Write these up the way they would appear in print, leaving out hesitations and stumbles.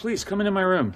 Please come into my room.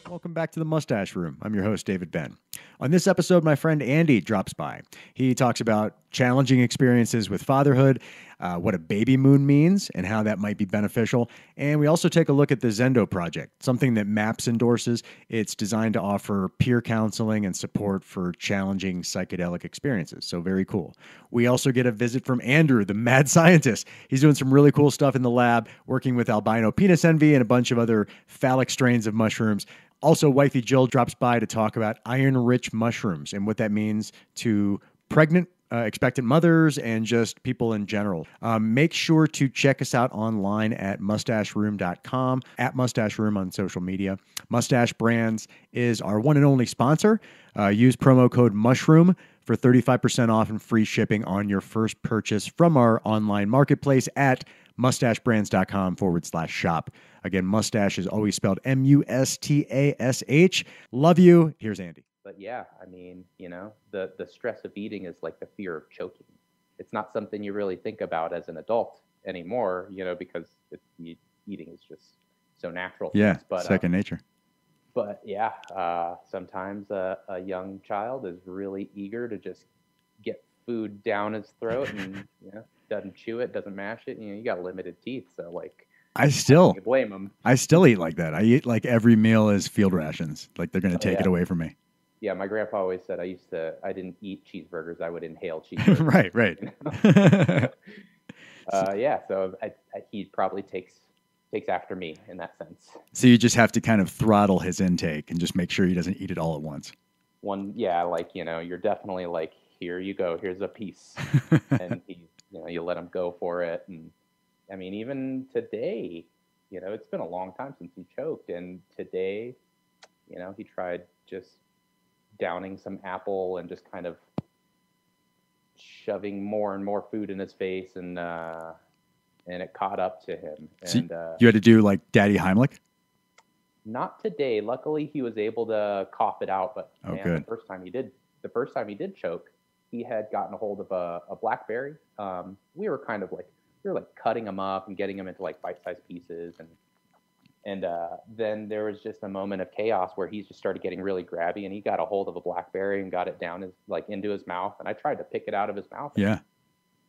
Welcome back to the MUstaSH Room. I'm your host, David Ben. On this episode, my friend Andy drops by. He talks about challenging experiences with fatherhood, what a baby moon means, and how that might be beneficial. And we also take a look at the Zendo project, something that maps endorses. It's designed to offer peer counseling and support for challenging psychedelic experiences. So very cool. We also get a visit from Andrew, the mad scientist. He's doing some really cool stuff in the lab, working with albino penis envy and a bunch of other phallic strains of mushrooms. Also, wifey Jill drops by to talk about iron-rich mushrooms and what that means to pregnant, expectant mothers and just people in general. Make sure to check us out online at MUstaSHroom.com, at MUstaSH Room on social media. MUstaSH Brands is our one and only sponsor. Use promo code MUSHROOM for 35% off and free shipping on your first purchase from our online marketplace at MUstaSHbrands.com/shop. Again, MUstaSH is always spelled MUSTASH. Love you. Here's Andy. But yeah, I mean, you know, the stress of eating is like the fear of choking. It's not something you really think about as an adult anymore, you know, because eating is just so natural. Yeah, but, second nature. But yeah, sometimes a young child is really eager to just get food down his throat and, you know, doesn't chew it, doesn't mash it. You know, you got limited teeth, so like, I still blame them. I still eat like that. I eat like every meal is field rations. Like they're going to take it away from me. Yeah, my grandpa always said I didn't eat cheeseburgers. I would inhale cheeseburgers. Right. Yeah, so he probably takes after me in that sense. So you just have to kind of throttle his intake and just make sure he doesn't eat it all at once. Like, you know, you're definitely like, here you go, here's a piece. And you let him go for it. And I mean, even today, you know, it's been a long time since he choked. And today, you know, he tried just downing some apple and just kind of shoving more and more food in his face. And it caught up to him. And you had to do like Daddy Heimlich? Not today. Luckily, he was able to cough it out. But good. The first time he did choke, he had gotten a hold of a BlackBerry. We were cutting him up and getting him into like bite-sized pieces, and then there was just a moment of chaos where he just started getting really grabby, and he got a hold of a BlackBerry and got it down into his mouth, and I tried to pick it out of his mouth. Yeah.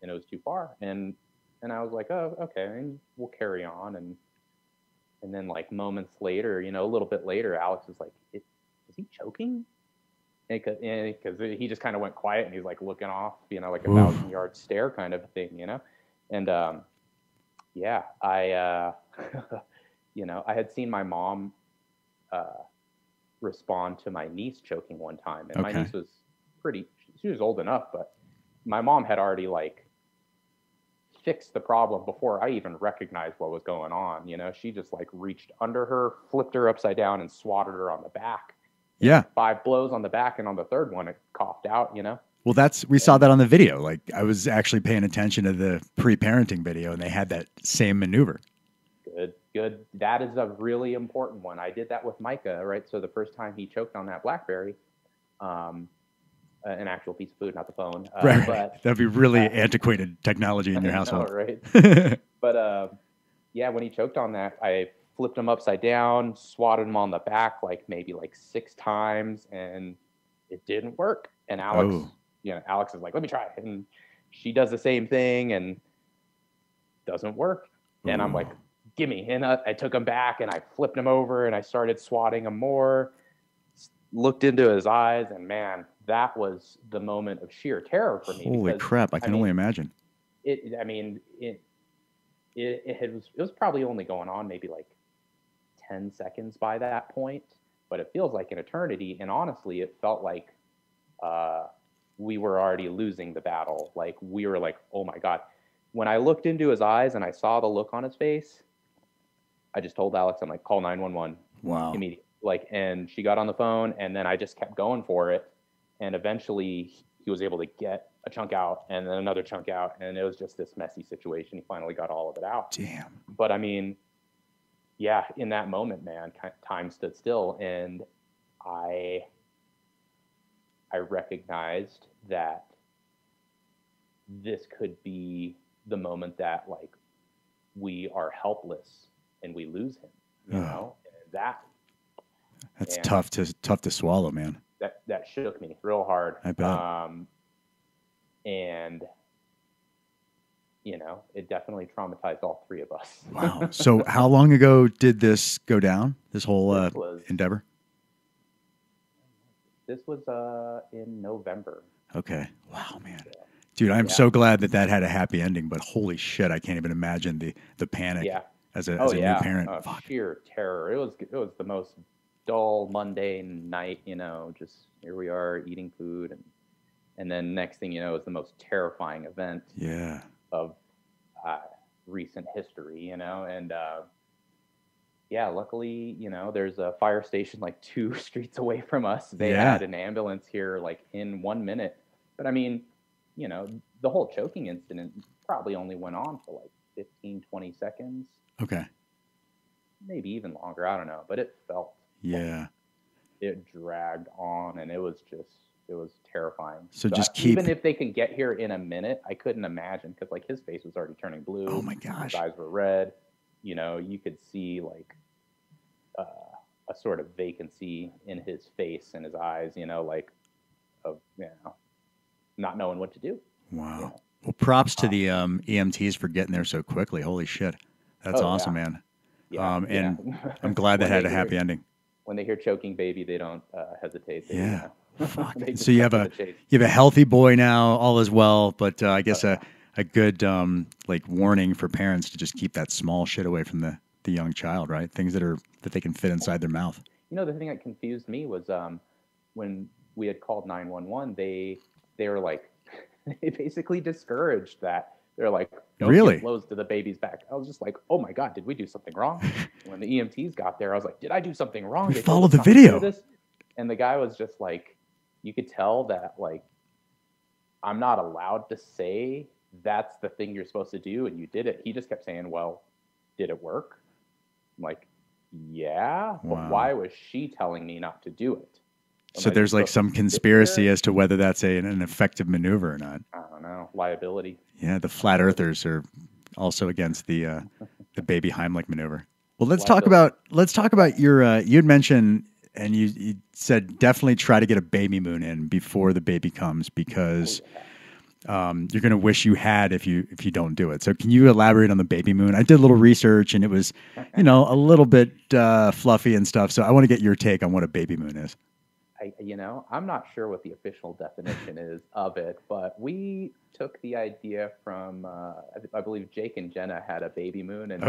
And it was too far, and I was like, oh, okay, and we'll carry on, and then like moments later, you know, a little bit later, Alex was like, is he choking? Because he just kind of went quiet and he's like looking off, you know, like a 1,000-yard stare kind of thing, you know. And yeah, I you know, I had seen my mom respond to my niece choking one time, and my niece was she was old enough, but my mom had already like fixed the problem before I even recognized what was going on. You know, she just like reached under her, flipped her upside down, and swatted her on the back. Yeah. 5 blows on the back, and on the third one, it coughed out, you know? Well, we saw that on the video. Like, I was actually paying attention to the pre-parenting video, and they had that same maneuver. Good. That is a really important one. I did that with Micah, right? So the first time he choked on that BlackBerry, an actual piece of food, not the phone. Right. But that'd be really antiquated technology in your household. Know, right? But yeah, when he choked on that, I flipped him upside down, swatted him on the back maybe 6 times, and it didn't work. And Alex is like, let me try it. And she does the same thing and doesn't work. And I'm like, gimme. And I took him back and I flipped him over and I started swatting him more, looked into his eyes, and man, that was the moment of sheer terror for me. Holy crap. I can only imagine. It was probably only going on maybe 10 seconds by that point, but it feels like an eternity. And honestly, it felt like we were already losing the battle. Like, we were like, oh my God. When I looked into his eyes and I saw the look on his face, I just told Alex, I'm like, call 911. Wow. Immediately. And she got on the phone, and then I just kept going for it. And eventually he was able to get a chunk out and then another chunk out. And it was just this messy situation. He finally got all of it out. Damn. But I mean, yeah, in that moment, man, time stood still. And I recognized that this could be the moment that like we are helpless and we lose him, you know, and that's tough to swallow, man. That shook me real hard. I bet. And you know, it definitely traumatized all three of us. Wow. So how long ago did this go down? This whole endeavor? This was in November. Okay. Wow, man. Dude, I'm so glad that had a happy ending, but holy shit, I can't even imagine the panic as a new parent. Sheer terror. It was the most dull, mundane night, you know, just here we are eating food, and then next thing you know is the most terrifying event of recent history, you know, and luckily, you know, there's a fire station like 2 streets away from us. They had an ambulance here like in 1 minute. But I mean, you know, the whole choking incident probably only went on for like 15, 20 seconds. Okay. Maybe even longer. I don't know. But it felt like it dragged on, and it was terrifying. So even if they can get here in a minute, I couldn't imagine, because like his face was already turning blue. Oh my gosh. His eyes were red. You know, you could see like a sort of vacancy in his face and his eyes, you know, like of, you know, not knowing what to do. Wow. You know? Well, props to the EMTs for getting there so quickly. Holy shit. That's awesome, man. And I'm glad that had a happy ending. When they hear choking baby, they don't hesitate. Fuck. So you have a healthy boy now, all is well, but I guess a good like warning for parents to just keep that small shit away from the young child, right? Things that they can fit inside their mouth. You know, the thing that confused me was when we had called 911, they were like, they basically discouraged that. They're like, don't give blows to the baby's back. I was just like, oh my God, did we do something wrong? When the EMTs got there, I was like, did I do something wrong? We followed the video. And the guy was just like, you could tell that like, I'm not allowed to say that's the thing you're supposed to do, and you did it. He just kept saying, well, did it work? I'm like, yeah, but why was she telling me not to do it? So there's like some conspiracy as to whether that's an effective maneuver or not. I don't know. Liability. Yeah, the flat earthers are also against the baby Heimlich maneuver. Well, let's talk about your you had mentioned, and you said definitely try to get a baby moon in before the baby comes, because you're going to wish you had if you don't do it. So can you elaborate on the baby moon? I did a little research, and it was, you know, a little bit fluffy and stuff. So I want to get your take on what a baby moon is. I'm not sure what the official definition is of it, but we took the idea from, I believe Jake and Jenna had a baby moon, and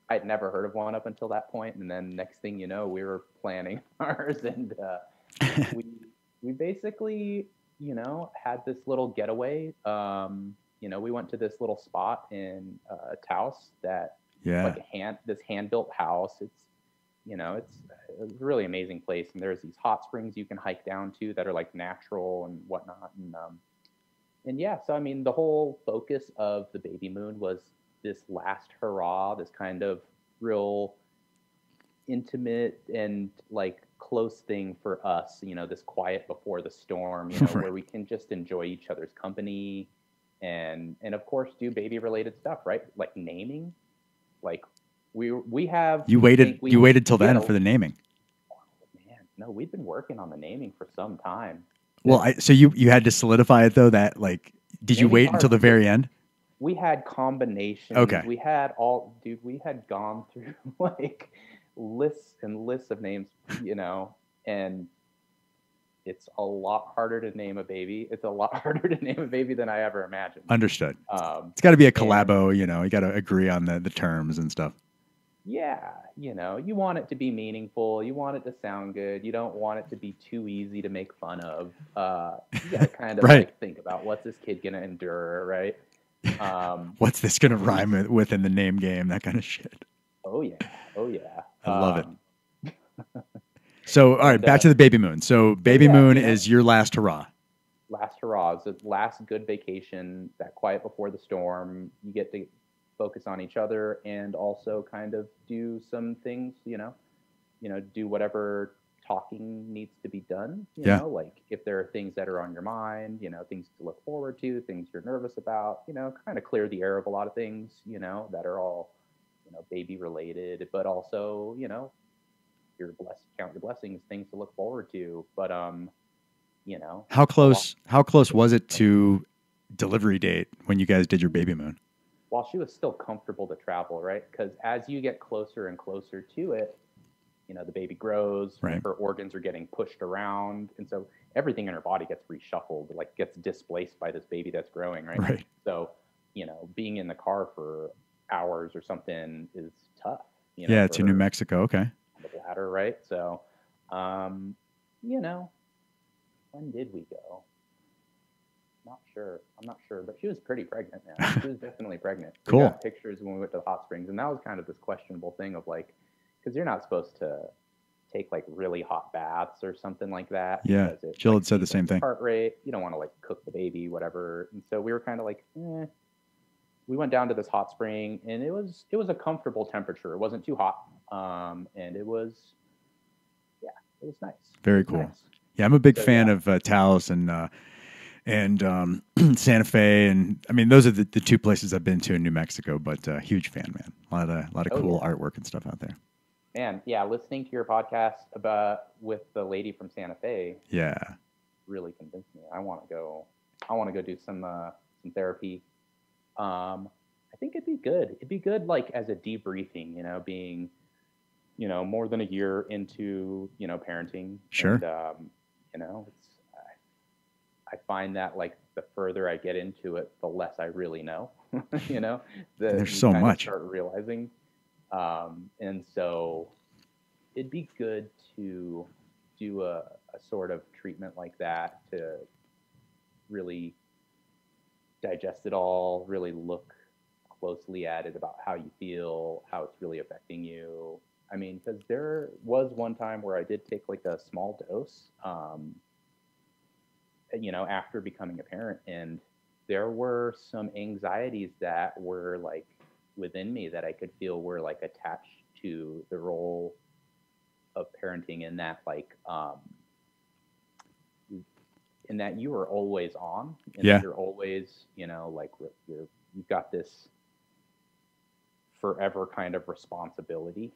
I'd never heard of one up until that point. And then next thing you know, we were planning ours, and we basically, you know, had this little getaway. You know, we went to this little spot in Taos that like this hand-built house. It's, you know, it's a really amazing place, and there's these hot springs you can hike down to that are like natural and whatnot, and yeah. So I mean, the whole focus of the baby moon was this last hurrah, this kind of real intimate and like close thing for us, you know, this quiet before the storm, you know, where we can just enjoy each other's company, and of course do baby related stuff, right? Like naming, like. We have. You waited till then for the naming. Oh, man, no, we've been working on the naming for some time. Well, so you had to solidify it though. That like, did you wait until the very end? We had combinations. Okay. We had we had gone through like lists and lists of names, you know, and it's a lot harder to name a baby. It's a lot harder to name a baby than I ever imagined. Understood. It's got to be a collabo, you know. You got to agree on the terms and stuff. Yeah, you know, you want it to be meaningful. You want it to sound good. You don't want it to be too easy to make fun of. You got to kind of like think about, what's this kid going to endure, right? What's this going to rhyme with in the name game, that kind of shit. Oh, yeah. I love it. So, all right, back to the baby moon. So baby moon is your last hurrah. Last hurrah. It's the last good vacation, that quiet before the storm. You get to focus on each other and also kind of do some things, you know, do whatever talking needs to be done, Yeah. like if there are things that are on your mind, things to look forward to, things you're nervous about, kind of clear the air of a lot of things, that are all, baby related, but also, count your blessings, things to look forward to. But, How close was it to delivery date when you guys did your baby moon? while she was still comfortable to travel, right? Because as you get closer and closer to it, the baby grows, Right. her organs are getting pushed around. And so everything in her body gets reshuffled, like gets displaced by this baby that's growing, right? Right. So, being in the car for hours or something is tough. Yeah, to New Mexico. Okay. The bladder, right? So, when did we go? I'm not sure, but she was pretty pregnant, man. She was definitely pregnant. Cool. We got pictures when we went to the hot springs, and that was kind of this questionable thing of like, because you're not supposed to take like really hot baths or something like that. Yeah, Jill had said the same thing. Heart rate, you don't want to like cook the baby, whatever. And so we were kind of like, we went down to this hot spring, and it was a comfortable temperature. It wasn't too hot, and it was nice. Very cool. Nice. Yeah, I'm a big fan of Taos and Santa Fe, and I mean those are the two places I've been to in New Mexico. But huge fan, man. A lot of cool artwork and stuff out there. Man, yeah, listening to your podcast with the lady from Santa Fe, really convinced me. I want to go do some therapy. I think it'd be good. It'd be good, like as a debriefing, being, more than a year into, parenting. Sure. And, I find that like the further I get into it, the less I really know. There's so much. Start realizing. And so it'd be good to do a sort of treatment like that to really digest it all, really look closely at it about how you feel, how it's really affecting you. I mean, because there was one time where I did take like a small dose, after becoming a parent, and there were some anxieties that were like within me that I could feel were like attached to the role of parenting, in that like in that you are always on, and that you're always, like you've got this forever kind of responsibility.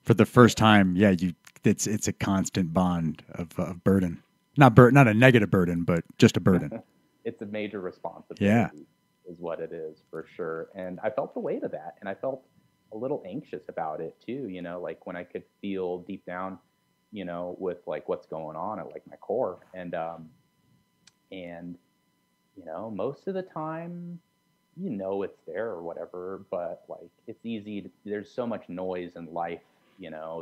For the first time, it's a constant bond of burden. Not a negative burden, but just a burden. It's a major responsibility, is what it is, for sure. And I felt the weight of that, and I felt a little anxious about it too. Like when I could feel deep down, with like what's going on at like my core, and most of the time, it's there or whatever, but like it's easy. There's so much noise in life,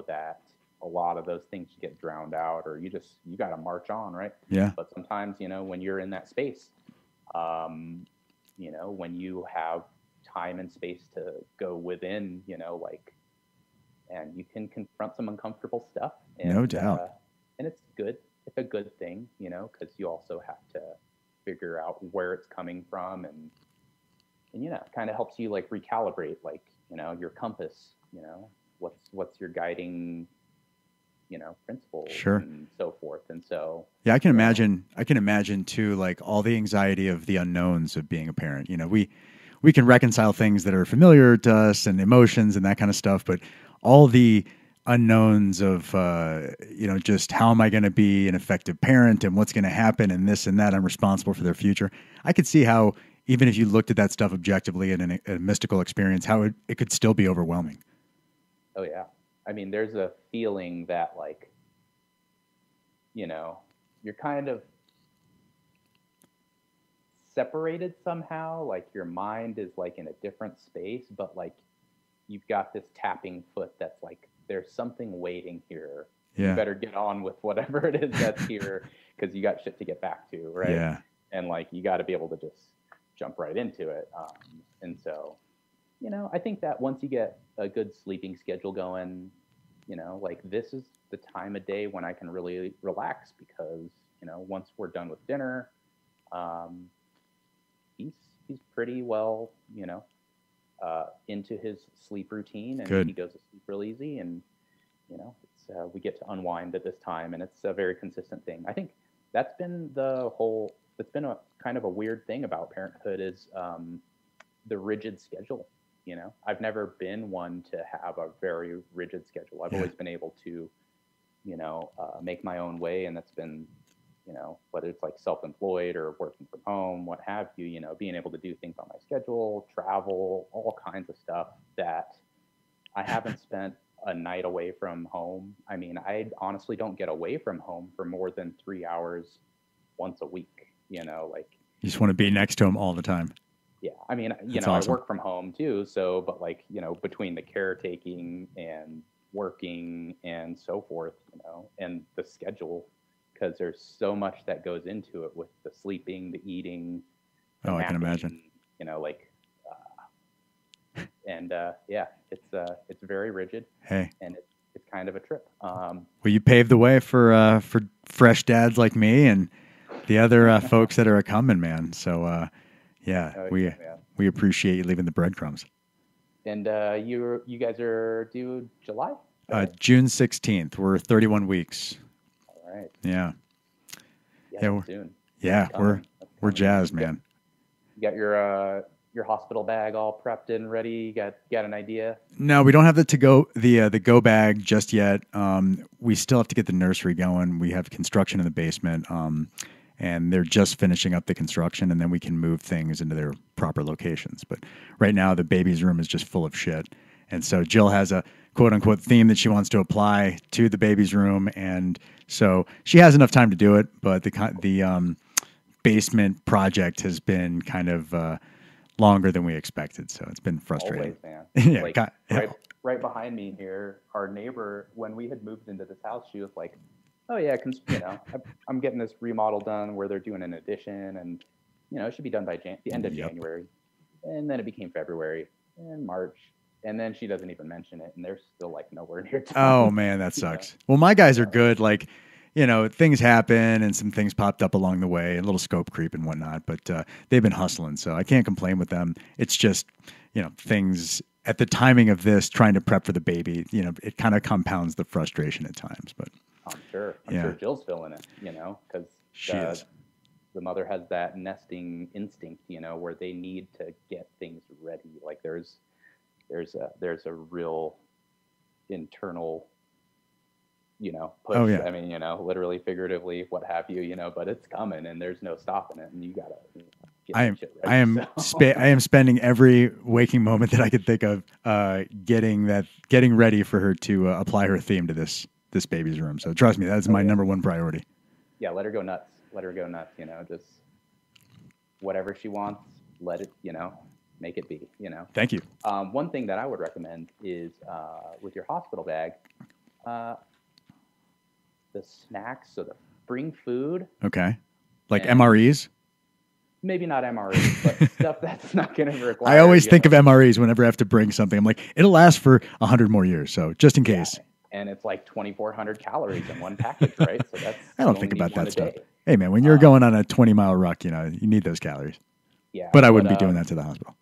that a lot of those things get drowned out, or you got to march on, right? Yeah. But sometimes, when you're in that space, when you have time and space to go within, and you can confront some uncomfortable stuff. And, no doubt. And it's good. It's a good thing, because you also have to figure out where it's coming from, and it kind of helps you like recalibrate, like, your compass, what's your guiding, principles, and so forth. And so, I can imagine too, like all the anxiety of the unknowns of being a parent. We can reconcile things that are familiar to us and emotions and that kind of stuff, but all the unknowns of, just how am I going to be an effective parent, and what's going to happen, and this and that, I'm responsible for their future. I could see how, even if you looked at that stuff objectively in a mystical experience, how it could still be overwhelming. Oh yeah. I mean, there's a feeling that like, you're kind of separated somehow, like your mind is like in a different space, but like you've got this tapping foot that's like, there's something waiting here. You better get on with whatever it is that's here, because you got shit to get back to, right? Yeah. And like you got to be able to just jump right into it. And so, I think that once you get a good sleeping schedule going, like this is the time of day when I can really relax, because, once we're done with dinner, he's pretty well, into his sleep routine, and Good. he goes to sleep real easy, and, it's we get to unwind at this time, and it's a very consistent thing. I think that's been a kind of a weird thing about parenthood is the rigid schedule. You know, I've never been one to have a very rigid schedule. I've always been able to, you know, make my own way, and that's been, you know, whether it's like self-employed or working from home, what have you, you know, being able to do things on my schedule, travel, all kinds of stuff that I haven't spent a night away from home. I mean, I honestly don't get away from home for more than 3 hours once a week, you know, like. You just want to be next to him all the time. Yeah. I mean, you That's know, awesome. I work from home too. So, but like, you know, between the caretaking and working and so forth, you know, and the schedule, because there's so much that goes into it with the sleeping, the eating. The I can imagine. You know, like, yeah, it's very rigid. Hey, and it's kind of a trip. Well, you paved the way for fresh dads like me and the other folks that are a coming, man. So, we appreciate you leaving the breadcrumbs. And you guys are due July? June 16th. We're 31 weeks. All right. Yeah. Yeah, soon. Yeah, we're jazzed, man. You got your hospital bag all prepped and ready? You got an idea? No, we don't have the go bag just yet. We still have to get the nursery going. We have construction in the basement, and they're just finishing up the construction, and then we can move things into their proper locations. But right now, the baby's room is just full of shit. And so Jill has a quote-unquote theme that she wants to apply to the baby's room, and so she has enough time to do it, but the basement project has been kind of longer than we expected, so it's been frustrating. Always, man. Like, right behind me here, our neighbor, when we had moved into this house, she was like, oh yeah, you know, I'm getting this remodel done where they're doing an addition, and you know, it should be done by the end of January. And then it became February and March, and then she doesn't even mention it, and they're still like nowhere near done. Oh man, that sucks. Well, my guys are good. Like, you know, things happen and some things popped up along the way, a little scope creep and whatnot, but they've been hustling, so I can't complain with them. It's just, you know, things at the timing of this, trying to prep for the baby, you know, it kind of compounds the frustration at times, but. I'm sure Jill's feeling it, you know, because the mother has that nesting instinct, you know, where they need to get things ready. Like there's a real internal, you know, push. Oh, yeah. I mean, you know, literally, figuratively, what have you, you know, but it's coming and there's no stopping it, and you gotta get shit ready. I am spending every waking moment that I could think of getting ready for her to apply her theme to this baby's room. So trust me, that's my number one priority. Yeah, let her go nuts. You know, just whatever she wants, let it, you know, make it be, you know. Thank you. One thing that I would recommend is with your hospital bag, the snacks. So bring food. Okay. Like MREs? Maybe not MREs, but stuff that's not going to require. I always think of MREs whenever I have to bring something. I'm like, it'll last for 100 more years. So just in case. Yeah. And it's like 2,400 calories in one package, right? So that's I don't think about that stuff. Hey, man, when you're going on a 20-mile ruck, you know, you need those calories. Yeah. But I wouldn't be doing that to the hospital.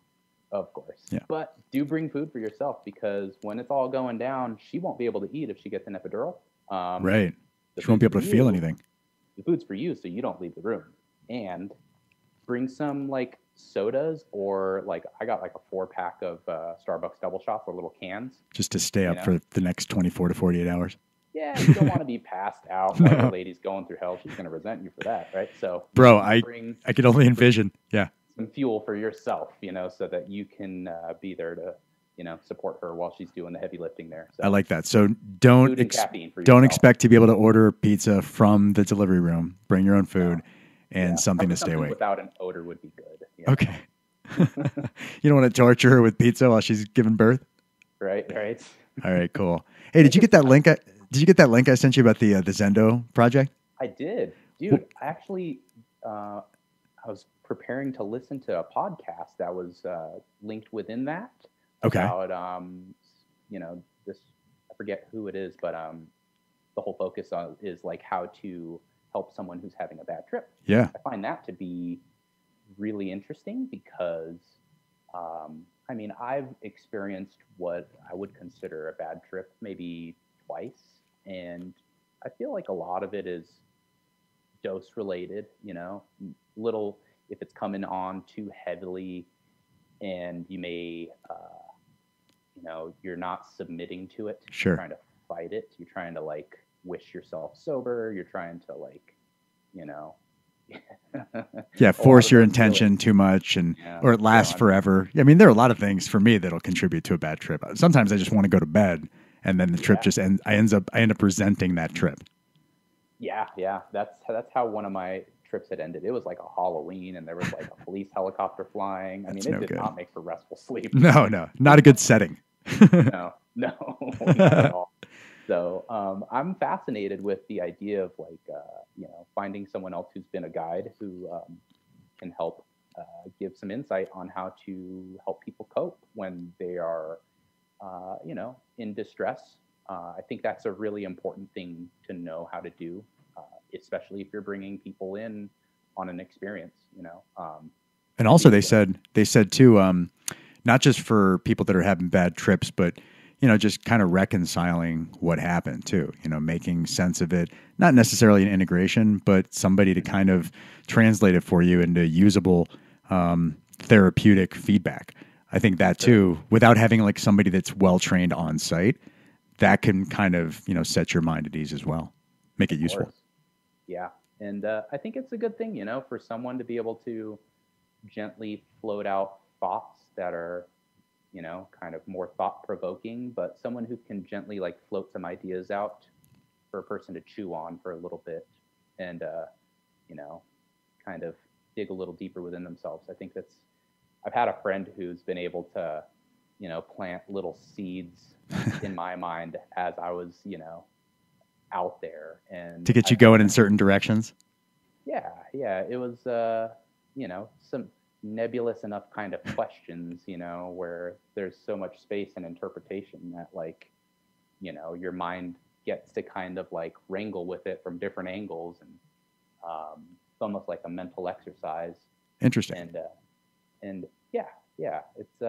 Of course. Yeah. But do bring food for yourself, because when it's all going down, she won't be able to eat if she gets an epidural. Right. She won't be able to feel anything. The food's for you, so you don't leave the room. And bring some like sodas, or like I got like a 4-pack of Starbucks double shots or little cans. Just to stay up for the next 24 to 48 hours. Yeah, you don't want to be passed out while the lady's going through hell. She's going to resent you for that, right? So, bro, I could only envision. Yeah. Some fuel for yourself, you know, so that you can be there to, you know, support her while she's doing the heavy lifting there. So, I like that. So don't expect to be able to order pizza from the delivery room. Bring your own food and something to stay awake. Without an odor would be good. You know? Okay. You don't want to torture her with pizza while she's giving birth? Right. All right, cool. Hey, did you get that link? Did you get that link I sent you about the Zendo project? I did, dude. Actually, I was preparing to listen to a podcast that was linked within that. Okay. About you know, this, I forget who it is, but the whole focus on is like how to help someone who's having a bad trip. Yeah. I find that to be really interesting because, I mean, I've experienced what I would consider a bad trip maybe twice, And I feel like a lot of it is dose related, little, if it's coming on too heavily and you may, you're not submitting to it. Sure. You're trying to fight it. You're trying to like wish yourself sober. You're trying to like, yeah, force your intention too much or it lasts forever. I mean, there are a lot of things for me that'll contribute to a bad trip. Sometimes I just want to go to bed and then the trip just ends. I end up resenting that trip. Yeah. That's how one of my trips had ended. It was like a Halloween and there was like a police helicopter flying. I mean, it did not make for restful sleep. No, not a good setting. No, not at all. So I'm fascinated with the idea of like, finding someone else who's been a guide who can help give some insight on how to help people cope when they are, in distress. I think that's a really important thing to know how to do, especially if you're bringing people in on an experience, And also they said too, not just for people that are having bad trips, but just kind of reconciling what happened too, making sense of it, not necessarily an integration, but somebody to kind of translate it for you into usable, therapeutic feedback. I think that too, without having like somebody that's well-trained on site, that can kind of, set your mind at ease as well, make it useful. Yeah. And I think it's a good thing, for someone to be able to gently float out thoughts that are, kind of more thought-provoking, but someone who can gently like float some ideas out for a person to chew on for a little bit and, kind of dig a little deeper within themselves. I think I've had a friend who's been able to, plant little seeds in my mind as I was, out there. And to get you going in certain directions? Yeah. It was, some nebulous enough kind of questions, where there's so much space and interpretation that like, your mind gets to kind of like wrangle with it from different angles. And it's almost like a mental exercise. Interesting. And it's,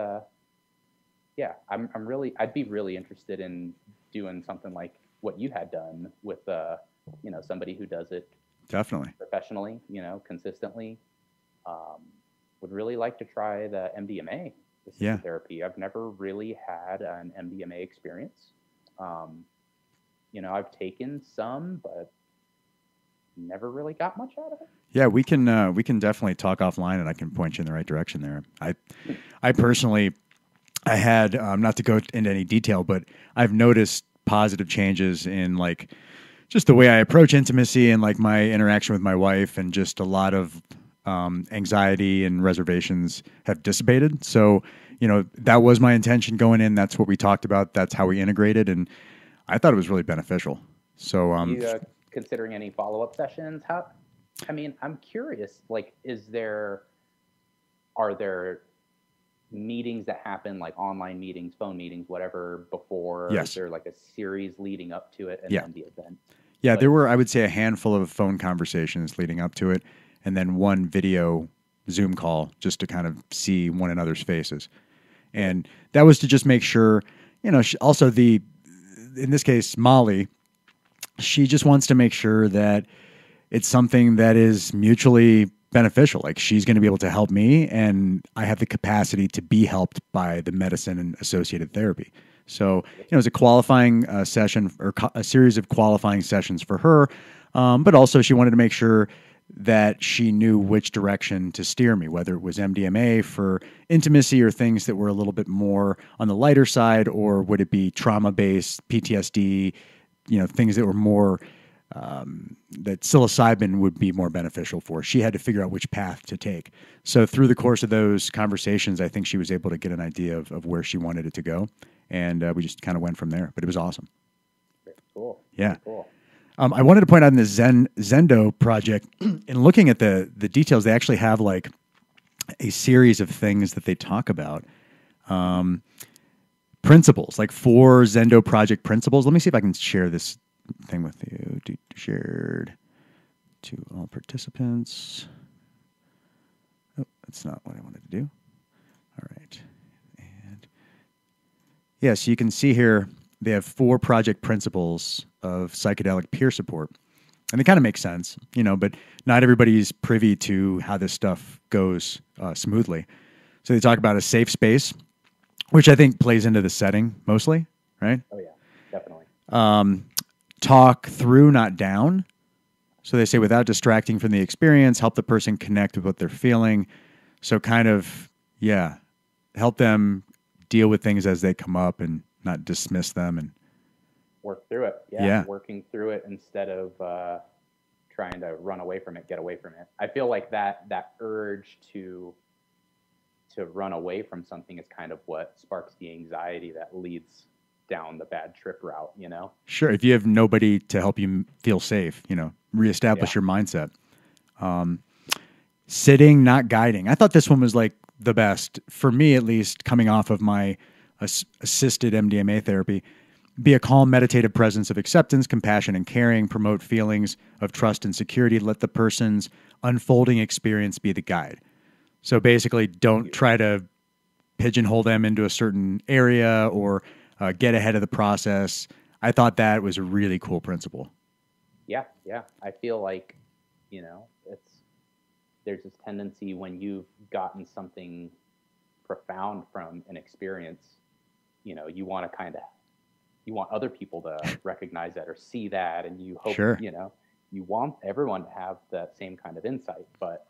I'd be really interested in doing something like what you had done with, somebody who does it definitely professionally, consistently. Would really like to try the MDMA therapy. I've never really had an MDMA experience. I've taken some, but never really got much out of it. Yeah, we can definitely talk offline, and I can point you in the right direction there. I personally, I had not to go into any detail, but I've noticed positive changes in like just the way I approach intimacy and like my interaction with my wife, and just a lot of anxiety and reservations have dissipated. So, that was my intention going in. That's what we talked about. That's how we integrated, and I thought it was really beneficial. So, you considering any follow-up sessions? I'm curious. Like, are there meetings that happen, like online meetings, phone meetings, whatever, before? Yes. Is there like a series leading up to it and then the event? Yeah, there were, I would say, a handful of phone conversations leading up to it, and then one video Zoom call just to kind of see one another's faces. And that was to just make sure, also in this case, Molly, she just wants to make sure that it's something that is mutually beneficial. Like, she's going to be able to help me, and I have the capacity to be helped by the medicine and associated therapy. So, it was a qualifying session, or a series of qualifying sessions for her. But also she wanted to make sure that she knew which direction to steer me, whether it was MDMA for intimacy or things that were a little bit more on the lighter side, or would it be trauma-based, PTSD, things that were more, that psilocybin would be more beneficial for. She had to figure out which path to take. So through the course of those conversations, I think she was able to get an idea of where she wanted it to go. And we just kind of went from there, but it was awesome. Very cool. Yeah. Very cool. I wanted to point out in the Zendo project, in looking at the details, they actually have like a series of things that they talk about. Principles, like 4 Zendo project principles. Let me see if I can share this thing with you. Shared to all participants. Oh, that's not what I wanted to do. All right. And yeah, so you can see here, they have 4 project principles of psychedelic peer support. And they kind of make sense, but not everybody's privy to how this stuff goes smoothly. So they talk about a safe space, which I think plays into the setting mostly, right? Oh, yeah, definitely. Talk through, not down. So they say without distracting from the experience, help the person connect with what they're feeling. So kind of, help them deal with things as they come up and not dismiss them and work through it. Yeah. Working through it instead of trying to run away from it, get away from it. I feel like that urge to run away from something is kind of what sparks the anxiety that leads down the bad trip route, Sure. If you have nobody to help you feel safe, reestablish your mindset. Sitting, not guiding. I thought this one was like the best, for me at least, coming off of my assisted MDMA therapy. Be a calm, meditative presence of acceptance, compassion, and caring. Promote feelings of trust and security. Let the person's unfolding experience be the guide. So basically, don't try to pigeonhole them into a certain area or get ahead of the process. I thought that was a really cool principle. Yeah. I feel like, there's this tendency when you've gotten something profound from an experience, you want other people to recognize that or see that, and you hope, you want everyone to have that same kind of insight, but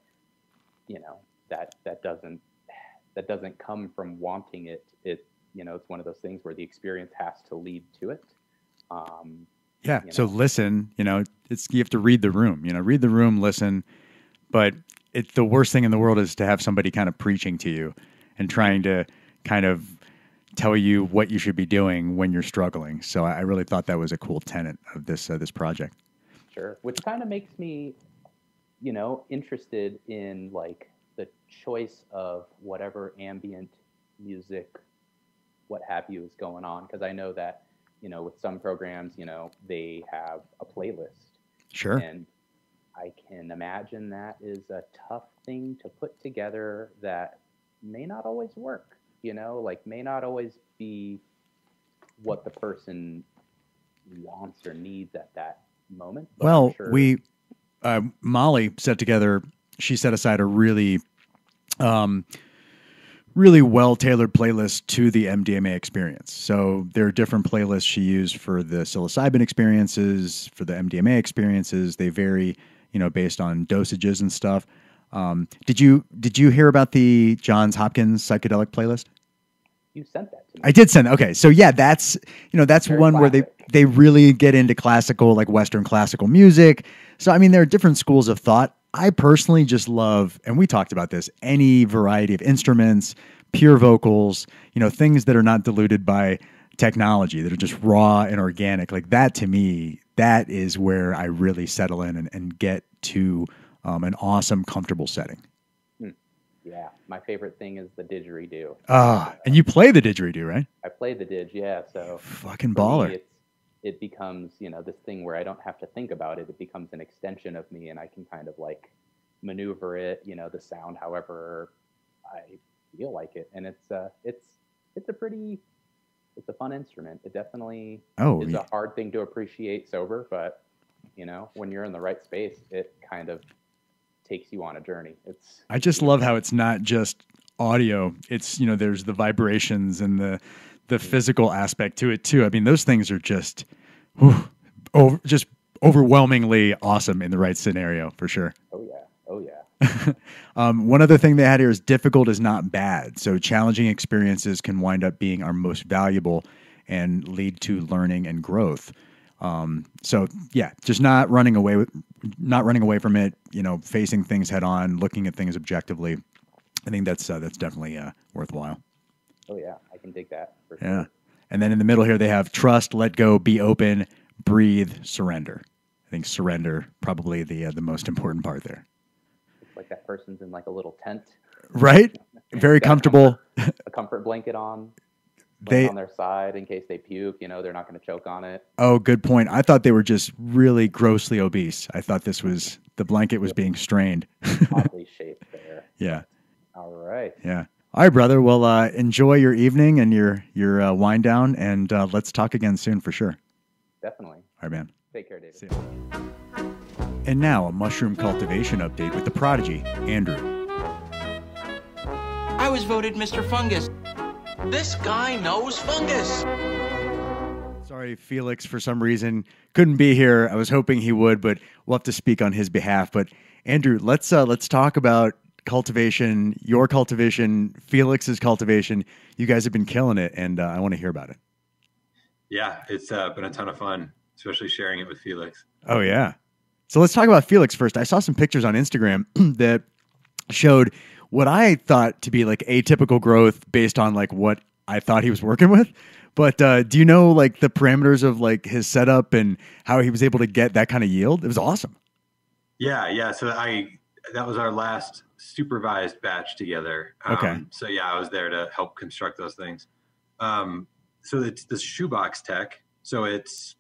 that doesn't come from wanting it. It's one of those things where the experience has to lead to it. So listen, you have to read the room, read the room, listen, but the worst thing in the world is to have somebody kind of preaching to you and trying to kind of tell you what you should be doing when you're struggling. So I really thought that was a cool tenet of this project. Sure. Which kind of makes me, interested in like the choice of whatever ambient music, what have you, is going on. Because I know that, with some programs, they have a playlist. Sure. And I can imagine that is a tough thing to put together that may not always work, may not always be what the person wants or needs at that moment. But well, sure. Molly she set aside a really well-tailored playlist to the MDMA experience. So there are different playlists she used for the psilocybin experiences, for the MDMA experiences. They vary, based on dosages and stuff. Did you hear about the Johns Hopkins psychedelic playlist? You sent that to me. I did send. Okay. So yeah, that's Very one classic. where they really get into classical, like Western classical music. So, there are different schools of thought. I personally just love, and we talked about this, any variety of instruments, pure vocals, things that are not diluted by technology, that are just raw and organic. Like that, to me, that is where I really settle in and get to an awesome, comfortable setting. Yeah. My favorite thing is the didgeridoo. And you play the didgeridoo, right? I play the didge, yeah. So fucking baller. Me, it becomes, this thing where I don't have to think about it. It becomes an extension of me, and I can kind of like maneuver it, the sound however I feel like it. And it's a fun instrument. It definitely is a hard thing to appreciate sober, but when you're in the right space, it kind of takes you on a journey. I just love how it's not just audio. It's, there's the vibrations and the physical aspect to it too. Those things are just overwhelmingly awesome in the right scenario, for sure. Oh yeah. One other thing they had here is difficult is not bad. So challenging experiences can wind up being our most valuable and lead to learning and growth. So yeah, just not running away from it, facing things head on, looking at things objectively. I think that's definitely worthwhile. Oh yeah, I can dig that. For Yeah. Sure. And then in the middle here, they have trust, let go, be open, breathe, surrender. I think surrender probably the most important part there. It's like that person's in like a little tent. Right? Very comfortable. A comfort blanket on. On their side in case they puke, they're not going to choke on it. Oh, good point. I thought they were just really grossly obese. I thought the blanket was being strained. Oddly shaped there. Yeah. All right. Yeah. All right, brother. Well, enjoy your evening and your wind down, and let's talk again soon for sure. Definitely. All right, man. Take care, David. See ya. And now a mushroom cultivation update with the prodigy, Andrew. I was voted Mr. Fungus. This guy knows fungus. Sorry, Felix, for some reason, couldn't be here. I was hoping he would, but we'll have to speak on his behalf. But Andrew, let's talk about cultivation, your cultivation, Felix's cultivation. You guys have been killing it, and I want to hear about it. Yeah, it's been a ton of fun, especially sharing it with Felix. Oh, yeah. So let's talk about Felix first. I saw some pictures on Instagram that showed what I thought to be like atypical growth based on like what I thought he was working with. But do you know like the parameters of like his setup and how he was able to get that kind of yield? It was awesome. Yeah. So that was our last supervised batch together. Okay. So yeah, I was there to help construct those things. So it's the shoebox tech. So it's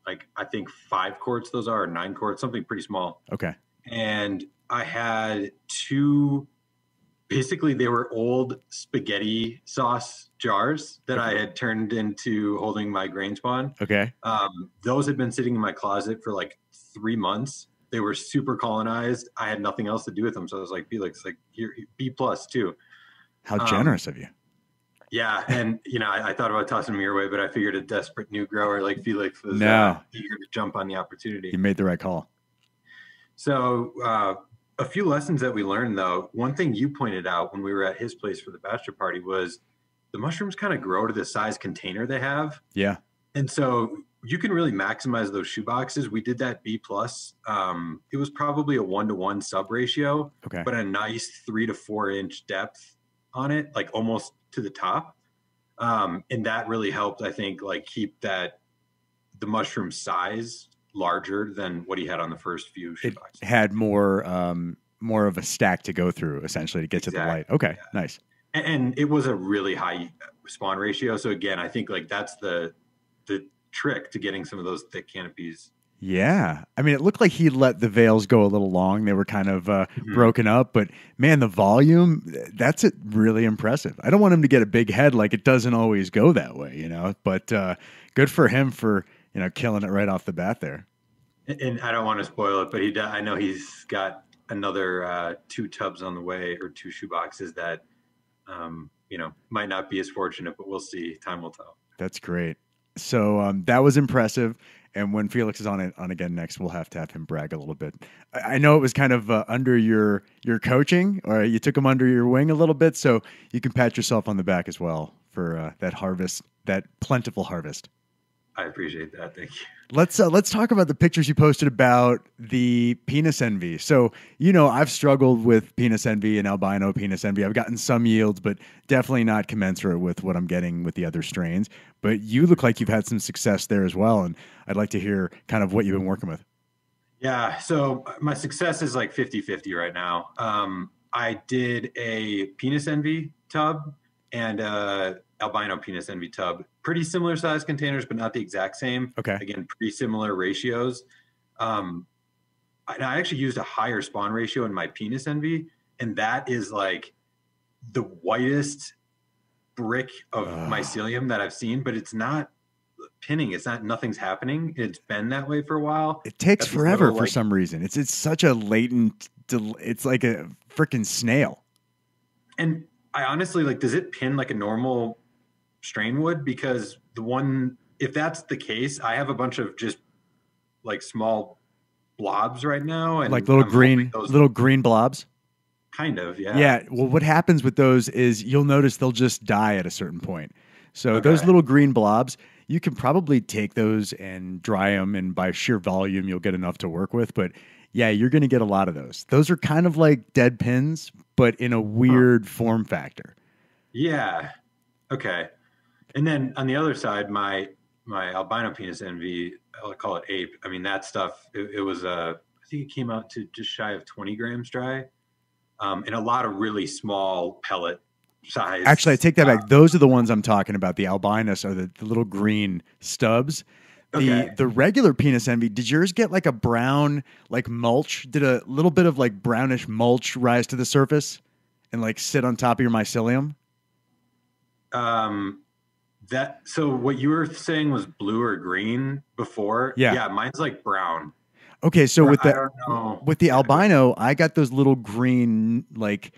like, I think 5 quarts, those are, or 9 quarts, something pretty small. Okay. And I had 2, basically they were old spaghetti sauce jars that I had turned into holding my grain spawn. Okay. Those had been sitting in my closet for like 3 months. They were super colonized. I had nothing else to do with them. So I was like, Felix, like here, B+ too. How generous of you. Yeah. And, I thought about tossing them your way, but I figured a desperate new grower like Felix was eager to jump on the opportunity. You made the right call. So a few lessons that we learned, though. One thing you pointed out when we were at his place for the bachelor party was the mushrooms kind of grow to the size container they have. Yeah. And so you can really maximize those shoe boxes. We did that B+. It was probably a 1-to-1 sub ratio, okay, but a nice 3 to 4 inch depth on it, like almost to the top. And that really helped, I think, like keep the mushroom size larger than what he had on the first few shoe boxes. It had more of a stack to go through, essentially, to get to the light. Okay, yeah. Nice. And it was a really high spawn ratio. So again, I think like that's the trick to getting some of those thick canopies. Yeah. I mean, it looked like he let the veils go a little long. They were kind of broken up, but man, the volume, that's really impressive. I don't want him to get a big head. Like it doesn't always go that way, but good for him for, killing it right off the bat there. And I don't want to spoil it, but I know he's got another 2 tubs on the way, or 2 shoe boxes that, might not be as fortunate, but we'll see. Time will tell. That's great. So that was impressive. And when Felix is on again next, we'll have to have him brag a little bit. I know it was kind of under your coaching, or you took him under your wing a little bit, so you can pat yourself on the back as well for that harvest, that plentiful harvest. I appreciate that. Thank you. Let's talk about the pictures you posted about the penis envy. So, I've struggled with penis envy and albino penis envy. I've gotten some yields, but definitely not commensurate with what I'm getting with the other strains. But you look like you've had some success there as well, and I'd like to hear kind of what you've been working with. Yeah, so my success is like 50-50 right now. I did a penis envy tub and albino penis envy tub. Pretty similar size containers, but not the exact same. Okay. Again, pretty similar ratios. I actually used a higher spawn ratio in my penis envy, and that is like the whitest brick of mycelium that I've seen, but it's not pinning. Nothing's happening. It's been that way for a while. It takes forever for some reason. It's such a latent, it's like a freaking snail. And I honestly, does it pin like a normal strain would? Because if that's the case, I have a bunch of just like small blobs right now, and like little green blobs. Kind of, yeah. Yeah. Well, what happens with those is you'll notice they'll just die at a certain point. So those little green blobs, you can probably take those and dry them, and by sheer volume, you'll get enough to work with. But yeah, you're going to get a lot of those. Those are kind of like dead pins, but in a weird form factor. Yeah. Okay. And then on the other side, my albino penis envy, I'll call it ape. I mean, that stuff, it was I think it came out to just shy of 20 grams dry, and a lot of really small pellet size. Actually, I take that back. Those are the ones I'm talking about. The albinos are the little green stubs. The regular penis envy, did yours get like a brown, like mulch? Did a little bit of like brownish mulch rise to the surface and like sit on top of your mycelium? So what you were saying was blue or green before? Yeah. Yeah, mine's like brown. Okay, so I don't know. with the albino, I got those little green like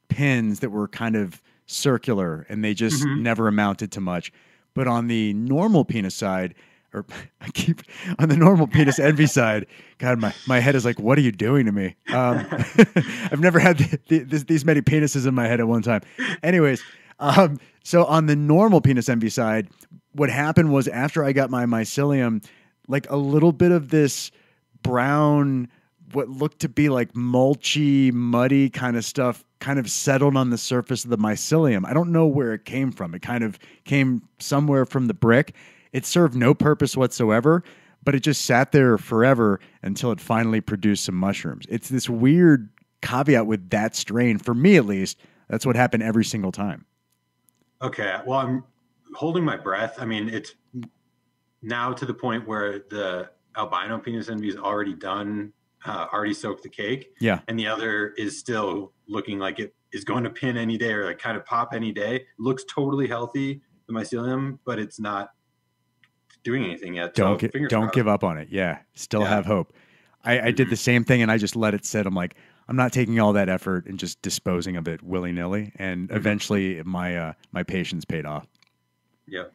pins that were kind of circular and they just never amounted to much. But on the normal penis side, or on the normal penis envy side, God, my head is like, what are you doing to me? I've never had these many penises in my head at one time. Anyways, so on the normal penis envy side, what happened was after I got my mycelium, like a little bit of this brown, what looked to be like mulchy, muddy kind of stuff kind of settled on the surface of the mycelium. I don't know where it came from. It kind of came somewhere from the brick. It served no purpose whatsoever, but it just sat there forever until it finally produced some mushrooms. It's this weird caveat with that strain. For me, at least, that's what happened every single time. Okay. Well, I'm holding my breath. I mean, it's now to the point where the albino penis envy is already done, already soaked the cake. Yeah. And the other is still looking like it is going to pin any day or like kind of pop any day. Looks totally healthy, the mycelium, but it's not doing anything yet. Don't give up on it. Yeah. Still have hope. I did the same thing and I just let it sit. I'm like, I'm not taking all that effort and just disposing of it willy-nilly. And eventually my patience paid off. Yeah.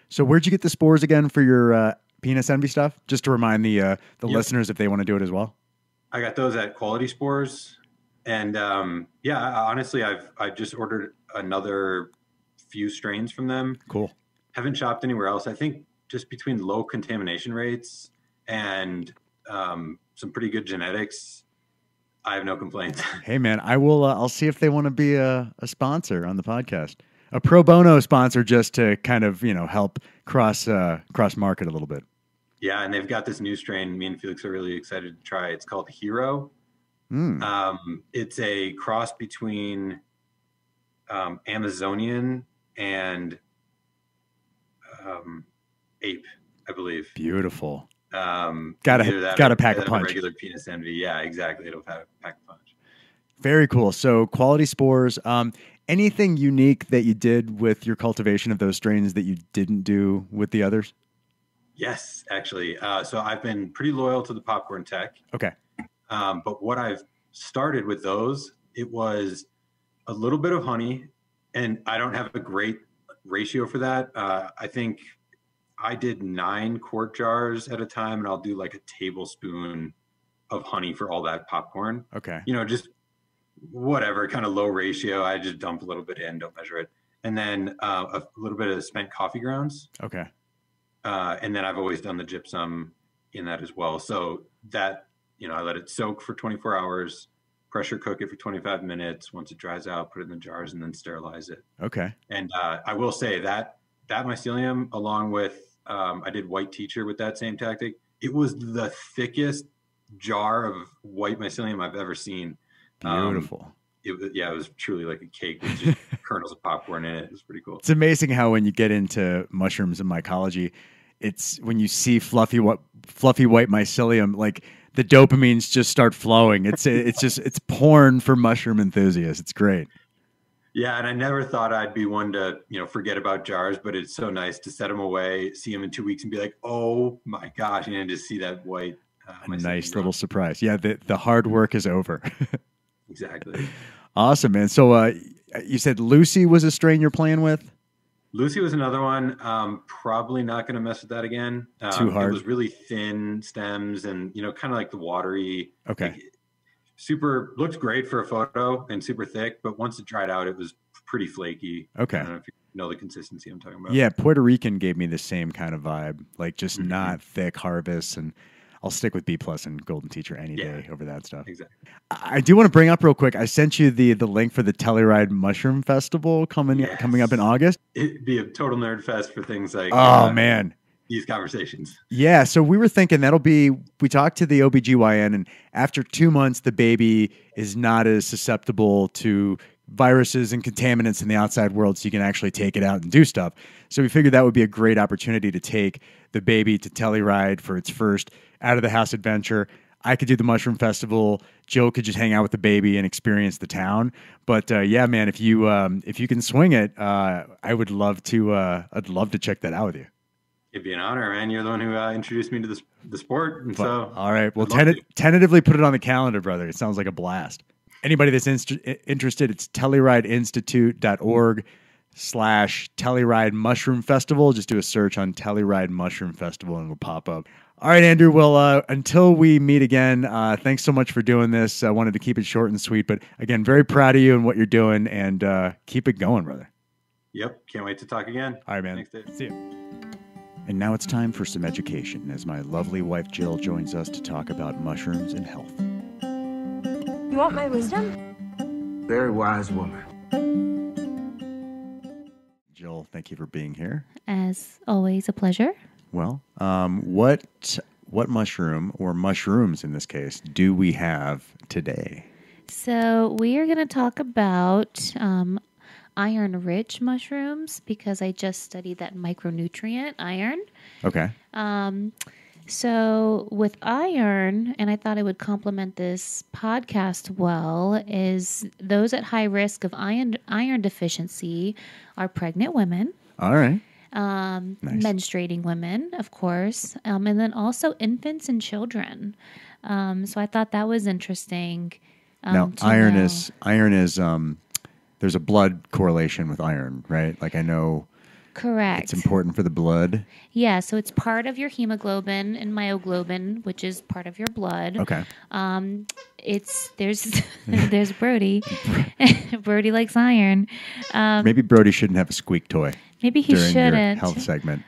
So where'd you get the spores again for your penis envy stuff? Just to remind the listeners if they want to do it as well. I got those at Quality Spores. And honestly, I just ordered another few strains from them. Cool. Haven't shopped anywhere else. I think just between low contamination rates and some pretty good genetics, I have no complaints. Hey man, I'll see if they want to be a sponsor on the podcast. A pro bono sponsor just to kind of, help cross market a little bit. Yeah, and they've got this new strain me and Felix are really excited to try. It's called Hero. It's a cross between Amazonian and ape, I believe. Beautiful. Gotta pack a punch. Regular penis envy. Yeah, exactly. It'll pack a punch. Very cool. So Quality Spores. Anything unique that you did with your cultivation of those strains that you didn't do with the others? Yes, actually. So I've been pretty loyal to the popcorn tech. Okay. But what I've started with those, it was a little bit of honey, and I don't have a great ratio for that. I think I did 9 quart jars at a time, and I'll do like a tablespoon of honey for all that popcorn. Okay. Just whatever kind of low ratio. I just dump a little bit in, don't measure it. And then a little bit of spent coffee grounds. Okay. And then I've always done the gypsum in that as well. So that, I let it soak for 24 hours, pressure cook it for 25 minutes. Once it dries out, put it in the jars and then sterilize it. Okay. And I will say that mycelium, along with, I did white teacher with that same tactic. It was the thickest jar of white mycelium I've ever seen. Beautiful. It was truly like a cake with just kernels of popcorn in it. It was pretty cool. It's amazing how when you get into mushrooms and mycology, it's when you see fluffy white mycelium, like the dopamines just start flowing. It's porn for mushroom enthusiasts. It's great. Yeah, and I never thought I'd be one to forget about jars, but it's so nice to set them away, see them in 2 weeks, and be like, oh my gosh, and just see that white. A nice little surprise. Yeah, the hard work is over. Exactly. Awesome, man. So you said Lucy was a strain you're playing with? Lucy was another one. Probably not going to mess with that again. Too hard. It was really thin stems and, kind of like the watery. Okay. Looked great for a photo and super thick, but once it dried out, it was pretty flaky. Okay. I don't know if you know the consistency I'm talking about. Yeah, Puerto Rican gave me the same kind of vibe, like just not thick harvest, and I'll stick with B+ and Golden Teacher any day over that stuff. Exactly. I do want to bring up real quick. I sent you the link for the Telluride Mushroom Festival coming up in August. It'd be a total nerd fest for things like man, these conversations. Yeah, so we were thinking we talked to the OBGYN, and after 2 months, the baby is not as susceptible to viruses and contaminants in the outside world, so you can actually take it out and do stuff. So we figured that would be a great opportunity to take the baby to Telluride for its first out-of-the-house adventure. I could do the mushroom festival. Jill could just hang out with the baby and experience the town. But yeah, man, if you can swing it, I would love to. I'd love to check that out with you. It'd be an honor, man. You're the one who introduced me to the sport, and so all right. Well, tentatively put it on the calendar, brother. It sounds like a blast. Anybody that's interested, it's tellyrideinstitute.org/Telluride Mushroom Festival. Just do a search on Telluride Mushroom Festival and it'll pop up. All right, Andrew. Well, until we meet again, thanks so much for doing this. I wanted to keep it short and sweet, but again, very proud of you and what you're doing, and keep it going, brother. Yep. Can't wait to talk again. All right, man. Thanks, Dave. See you. And now it's time for some education as my lovely wife Jill joins us to talk about mushrooms and health. You want my wisdom? Very wise woman. Jill, thank you for being here. As always, a pleasure. Well, what mushroom, or mushrooms in this case, do we have today? So we are going to talk about iron-rich mushrooms because I just studied that micronutrient, iron. Okay. So with iron, and I thought it would complement this podcast well, is those at high risk of iron deficiency are pregnant women. All right. Nice. Menstruating women, of course, and then also infants and children. So I thought that was interesting. Now, iron is there's a blood correlation with iron, right? Like I know. Correct. It's important for the blood. Yeah, so it's part of your hemoglobin and myoglobin, which is part of your blood. Okay. There's Brody. Brody likes iron. Maybe Brody shouldn't have a squeak toy. Maybe he during shouldn't. Your health segment.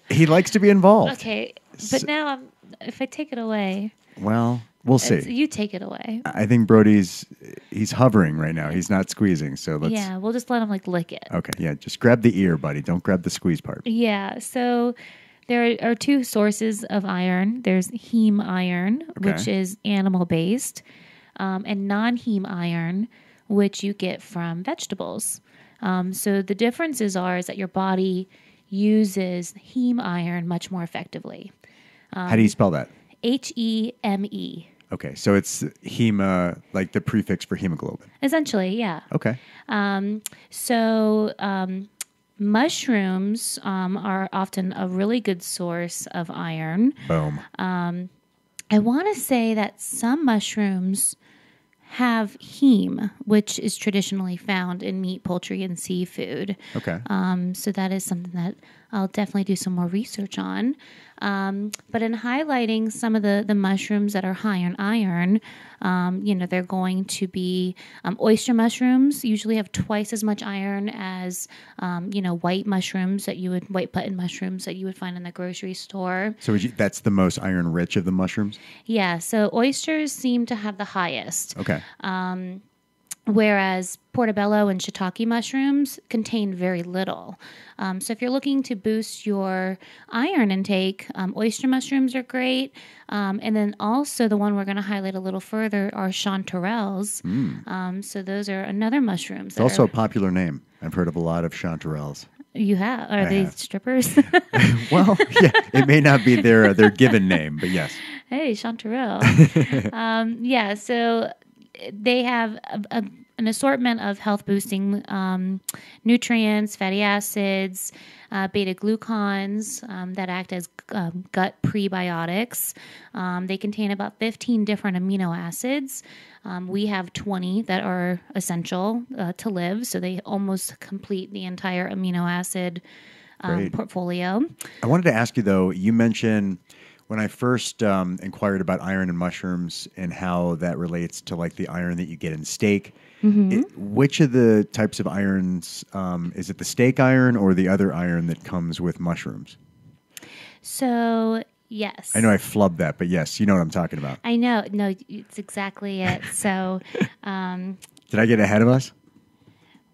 He likes to be involved. Okay, but now if I take it away. Well, we'll see. You take it away. I think Brody's hovering right now. He's not squeezing, so let's. Yeah, we'll just let him lick it. Okay, yeah, just grab the ear, buddy. Don't grab the squeeze part. Yeah, so there are two sources of iron. There's heme iron, which is animal-based, and non-heme iron, which you get from vegetables. So the differences is that your body uses heme iron much more effectively. How do you spell that? Heme. Okay, so it's heme, like the prefix for hemoglobin. Essentially, yeah. Okay. Mushrooms are often a really good source of iron. Boom. I want to say that some mushrooms have heme, which is traditionally found in meat, poultry, and seafood. Okay. So that is something that I'll definitely do some more research on. But in highlighting some of the mushrooms that are high in iron, they're going to be oyster mushrooms. Usually have twice as much iron as white button mushrooms that you would find in the grocery store. So that's the most iron rich of the mushrooms? Yeah. So oysters seem to have the highest. Okay. Whereas portobello and shiitake mushrooms contain very little. So if you're looking to boost your iron intake, oyster mushrooms are great. And then also the one we're going to highlight a little further are chanterelles. So those are another mushrooms. It's also a popular name. I've heard of a lot of chanterelles. You have? Are they strippers? Well, yeah, it may not be their given name, but yes. Hey, chanterelle. So they have an assortment of health-boosting nutrients, fatty acids, beta-glucans that act as gut prebiotics. They contain about 15 different amino acids. We have 20 that are essential to live, so they almost complete the entire amino acid portfolio. I wanted to ask you, though, you mentioned when I first inquired about iron and mushrooms and how that relates to like the iron that you get in steak, which of the types of irons, is it the steak iron or the other iron that comes with mushrooms? So, yes. I know I flubbed that, but yes, you know what I'm talking about. I know. No, it's exactly it. So, did I get ahead of us?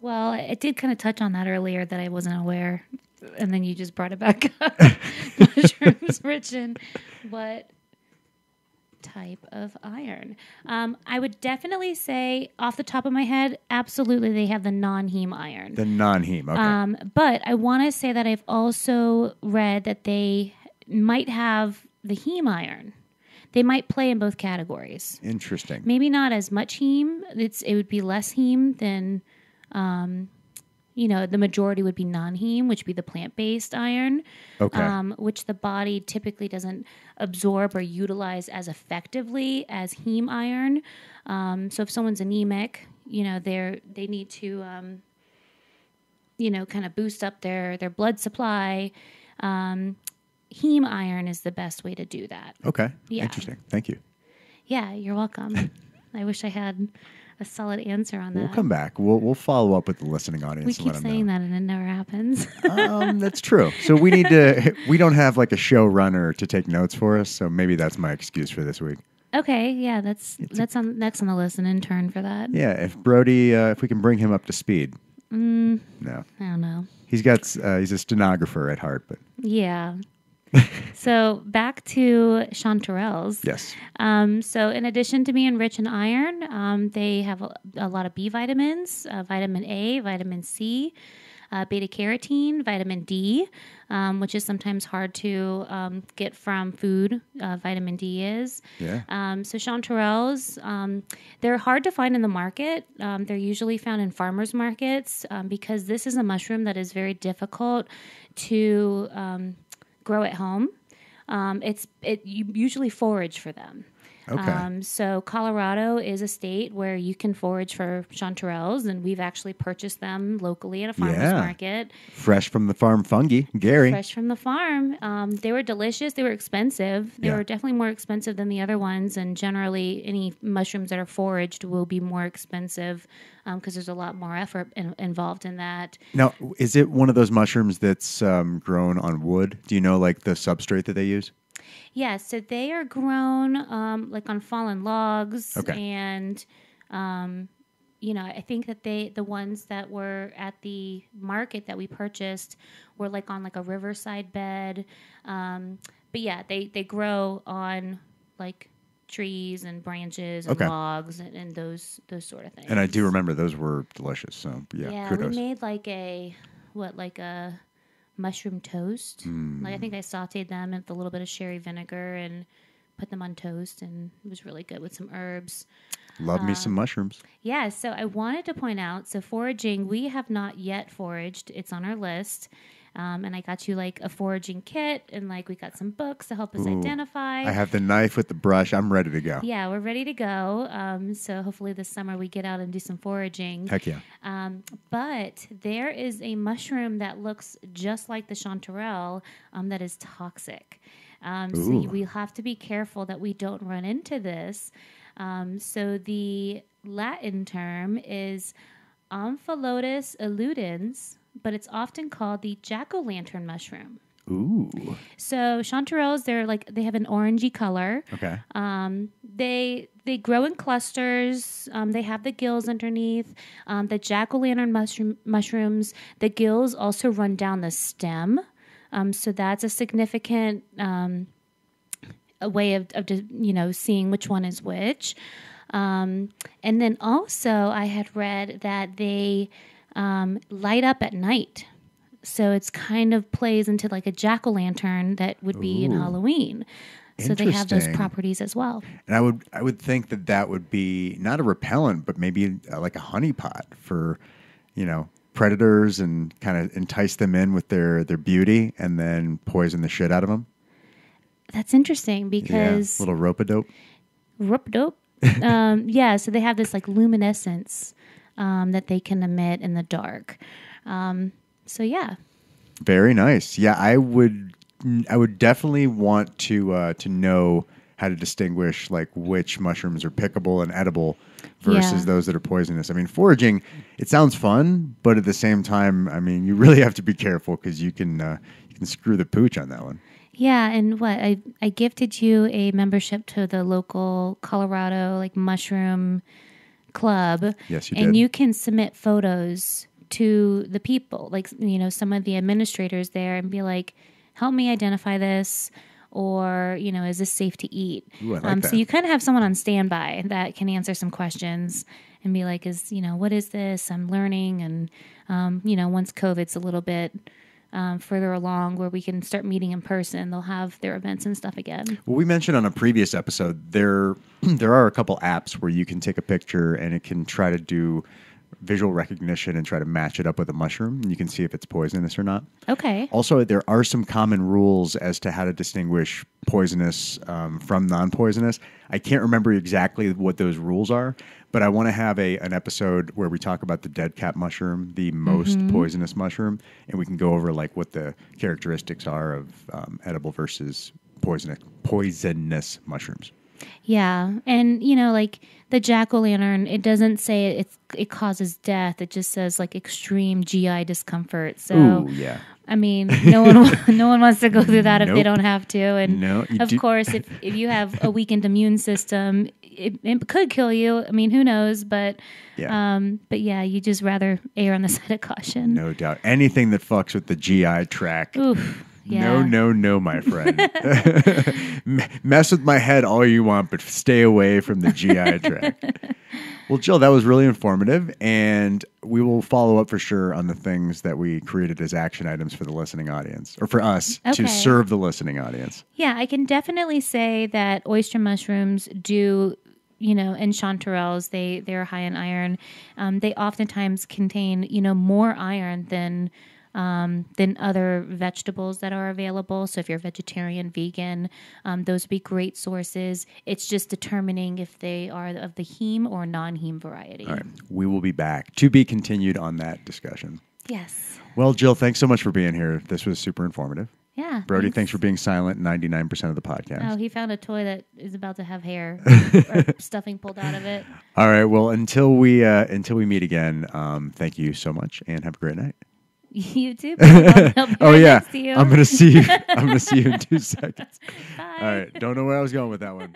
Well, I did kind of touch on that earlier that I wasn't aware. And then you just brought it back up. Mushrooms rich in what type of iron? I would definitely say, off the top of my head, absolutely they have the non-heme iron. The non-heme, okay. But I want to say that I've also read that they might have the heme iron. They might play in both categories. Interesting. Maybe not as much heme. It would be less heme than, the majority would be non-heme, which would be the plant-based iron, which the body typically doesn't absorb or utilize as effectively as heme iron. So if someone's anemic, they need to, kind of boost up their blood supply. Heme iron is the best way to do that. Okay. Yeah. Interesting. Thank you. Yeah, you're welcome. I wish I had a solid answer on that. We'll come back. We'll follow up with the listening audience. We keep saying that and it never happens. That's true. So we don't have like a showrunner to take notes for us. So maybe that's my excuse for this week. Okay. Yeah, that's next on the list, an intern for that. Yeah. If Brody, if we can bring him up to speed. No. I don't know. He's a stenographer at heart, but. Yeah. So back to chanterelles. Yes. So in addition to being rich in iron, they have a lot of B vitamins, vitamin A, vitamin C, beta carotene, vitamin D, which is sometimes hard to get from food. Vitamin D is. Yeah. So chanterelles, they're hard to find in the market. They're usually found in farmers markets because this is a mushroom that is very difficult to grow at home. You usually forage for them. Okay. So Colorado is a state where you can forage for chanterelles, and we've actually purchased them locally at a farmer's market. Fresh from the farm fungi, Gary. Fresh from the farm. They were delicious. They were expensive. They were definitely more expensive than the other ones, and generally any mushrooms that are foraged will be more expensive because there's a lot more effort involved in that. Now, is it one of those mushrooms that's grown on wood? Do you know like the substrate that they use? Yeah, so they are grown like on fallen logs, and I think that the ones that were at the market that we purchased were like on like a riverside bed. But yeah, they grow on like trees and branches and logs and those sort of things. And I do remember those were delicious. So yeah, kudos. We made like a mushroom toast. Like I think I sauteed them with a little bit of sherry vinegar and put them on toast, and it was really good with some herbs. Love me some mushrooms. Yeah, so I wanted to point out, so foraging, we have not yet foraged. It's on our list. And I got you like a foraging kit, and like we got some books to help us identify. I have the knife with the brush. I'm ready to go. Yeah, we're ready to go. So hopefully this summer we get out and do some foraging. Heck yeah. But there is a mushroom that looks just like the chanterelle that is toxic. So we have to be careful that we don't run into this. So the Latin term is Omphalotus illudens, but it's often called the jack-o'-lantern mushroom. Ooh. So chanterelles, they have an orangey color. Okay. They grow in clusters. They have the gills underneath. The jack-o'-lantern mushrooms, the gills also run down the stem. So that's a significant a way of seeing which one is which. And then also I had read that they light up at night. So it's kind of plays into like a jack-o'-lantern that would be in Halloween. So they have those properties as well. And I would think that would be not a repellent, but maybe like a honeypot for, predators, and kind of entice them in with their beauty and then poison the shit out of them. That's interesting because... Yeah, little rope-a-dope. Rope-a-dope. So they have this like luminescence that they can emit in the dark. So yeah. Very nice. Yeah, I would definitely want to know how to distinguish like which mushrooms are pickable and edible versus those that are poisonous. I mean, foraging, it sounds fun, but at the same time, I mean, you really have to be careful because you can screw the pooch on that one. Yeah, and I gifted you a membership to the local Colorado like mushroom club. Yes, you did. And you can submit photos to the people, like some of the administrators there, and be like, help me identify this, or is this safe to eat? Ooh, I like that. So you kind of have someone on standby that can answer some questions and be like, what is this? I'm learning, and once COVID's a little bit further along where we can start meeting in person. They'll have their events and stuff again. Well, we mentioned on a previous episode, there are a couple apps where you can take a picture and it can try to do visual recognition and try to match it up with a mushroom. And you can see if it's poisonous or not. Okay. Also, there are some common rules as to how to distinguish poisonous from non-poisonous. I can't remember exactly what those rules are, but I want to have an episode where we talk about the dead cat mushroom, the most poisonous mushroom, and we can go over like what the characteristics are of edible versus poisonous mushrooms. Yeah. And, like the jack-o'-lantern, it doesn't say it causes death. It just says like extreme GI discomfort. So, Ooh, yeah. I mean, no one wants to go through that if they Nope. don't have to. And of course, if you have a weakened immune system, it could kill you. I mean, who knows? But yeah, you just rather err on the side of caution. No doubt. Anything that fucks with the GI tract. Oof. Yeah. No, my friend. Mess with my head all you want, but stay away from the GI tract. Well, Jill, that was really informative, and we will follow up for sure on the things that we created as action items for the listening audience, or for us to serve the listening audience. Yeah, I can definitely say that oyster mushrooms do, and chanterelles, they're high in iron. They oftentimes contain, more iron than other vegetables that are available. So if you're vegetarian, vegan, those would be great sources. It's just determining if they are of the heme or non-heme variety. All right. We will be back to be continued on that discussion. Yes. Well, Jill, thanks so much for being here. This was super informative. Yeah. Brody, thanks for being silent 99% of the podcast. Oh, he found a toy that is about to have hair or stuffing pulled out of it. All right. Well, until we meet again, thank you so much and have a great night. You too. I'll be right next to you. I'm gonna see you. I'm gonna see you in 2 seconds. Bye. All right. Don't know where I was going with that one.